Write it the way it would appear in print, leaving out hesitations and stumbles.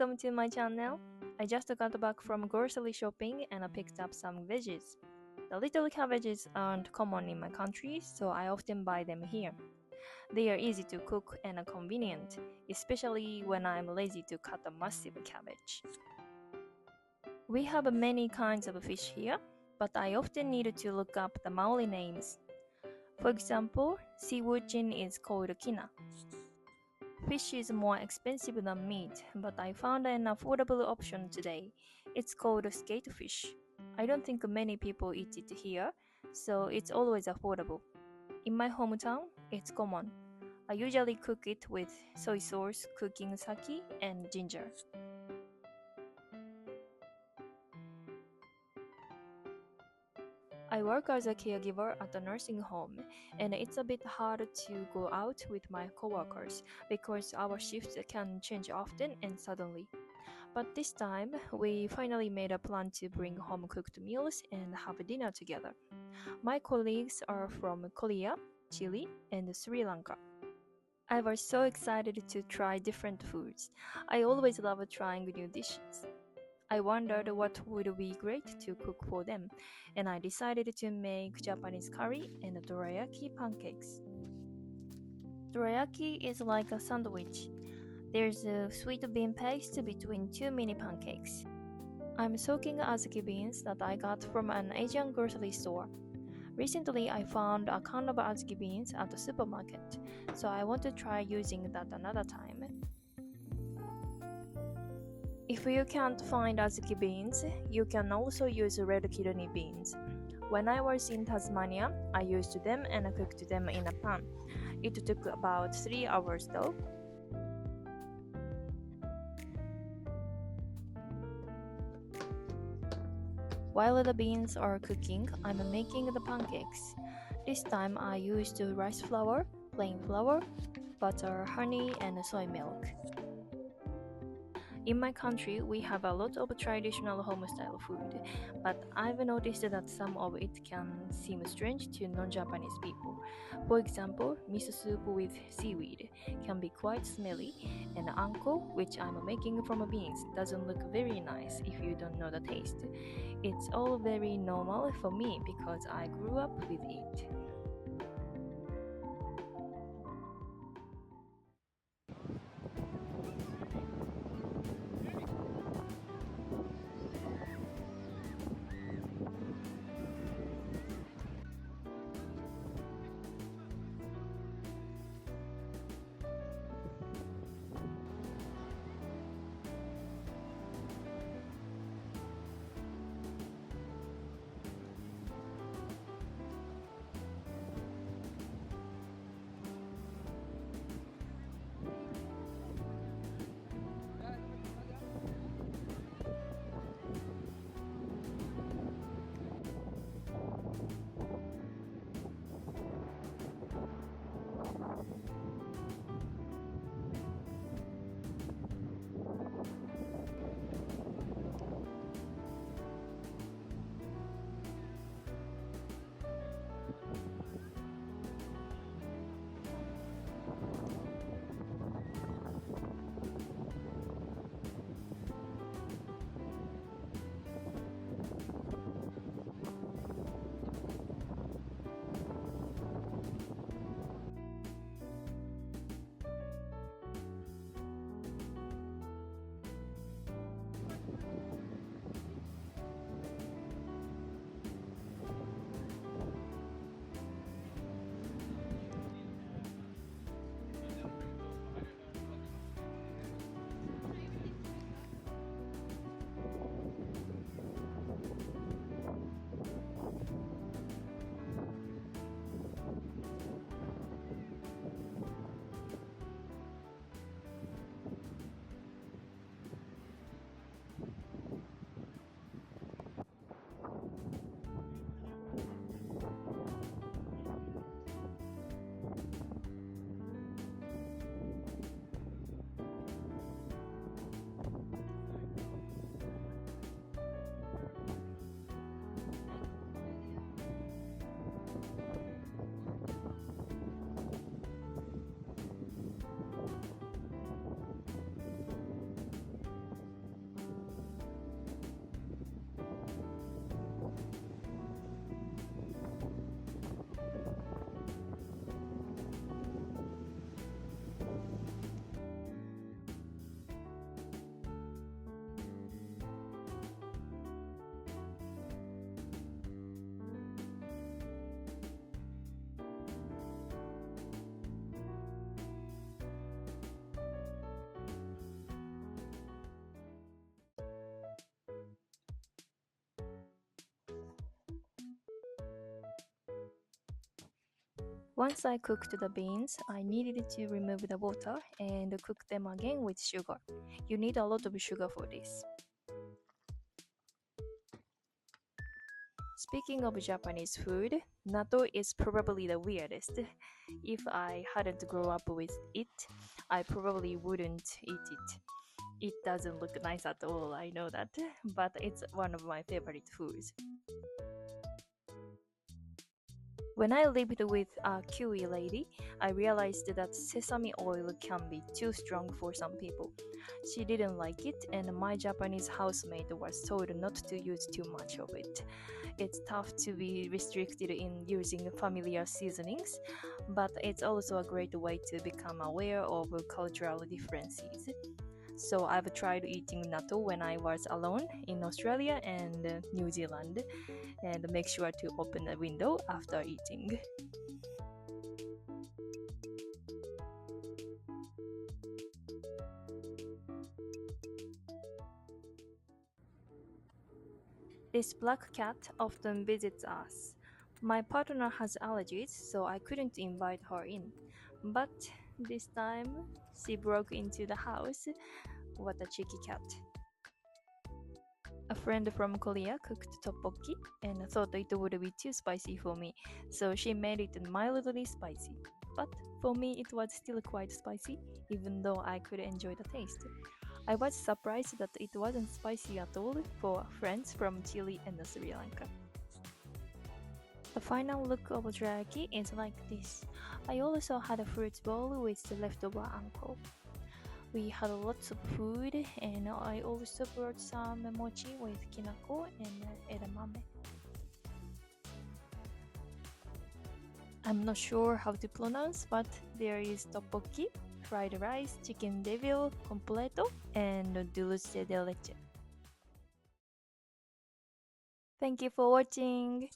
Welcome to my channel. I just got back from grocery shopping and I picked up some veggies. The little cabbages aren't common in my country, so I often buy them here. They are easy to cook and convenient, especially when I'm lazy to cut a massive cabbage. We have many kinds of fish here, but I often need to look up the Maori names. For example, sea urchin is called kina.Fish is more expensive than meat, but I found an affordable option today. It's called skatefish. I don't think many people eat it here, so it's always affordable. In my hometown, it's common. I usually cook it with soy sauce, cooking sake, and ginger. I work as a caregiver at a nursing home, and it's a bit hard to go out with my coworkers because our shifts can change often and suddenly. But this time, we finally made a plan to bring home cooked meals and have dinner together. My colleagues are from Korea, Chile, and Sri Lanka. I was so excited to try different foods. I always love trying new dishes.I wondered what would be great to cook for them, and I decided to make Japanese curry and Dorayaki pancakes. Dorayaki is like a sandwich. There's a sweet bean paste between two mini pancakes. I'm soaking azuki beans that I got from an Asian grocery store. Recently, I found a can of azuki beans at the supermarket, so I want to try using that another time.If you can't find azuki beans, you can also use red kidney beans. When I was in Tasmania, I used them and cooked them in a pan. It took about 3 hours though. While the beans are cooking, I'm making the pancakes. This time I used rice flour, plain flour, butter, honey, and soy milk.In my country, we have a lot of traditional home-style food, but I've noticed that some of it can seem strange to non-Japanese people. For example, miso soup with seaweed can be quite smelly, and anko, which I'm making from beans, doesn't look very nice if you don't know the taste. It's all very normal for me because I grew up with it. Once I cooked the beans, I needed to remove the water and cook them again with sugar. You need a lot of sugar for this. Speaking of Japanese food, natto is probably the weirdest. If I hadn't grown up with it, I probably wouldn't eat it. It doesn't look nice at all, I know that, but it's one of my favorite foods. When I lived with a Kiwi lady, I realized that sesame oil can be too strong for some people. She didn't like it, and my Japanese housemate was told not to use too much of it. It's tough to be restricted in using familiar seasonings, but it's also a great way to become aware of cultural differences. So I've tried eating natto when I was alone in Australia and New Zealand, and make sure to open the window after eating. This black cat often visits us. My partner has allergies, so I couldn't invite her in. But this time, she broke into the house. What a cheeky cat. A friend from Korea cooked tteokbokki and thought it would be too spicy for me, so she made it mildly spicy. But for me, it was still quite spicy, even though I could enjoy the taste. I was surprised that it wasn't spicy at all for friends from Chile and Sri Lanka. The final look of dorayaki is like this. I also had a fruit bowl with the leftover anko. We had lots of food, and I also brought some mochi with kinako and edamame. I'm not sure how to pronounce, but there is tteokbokki, fried rice, chicken devil, completo, and dulce de leche. Thank you for watching!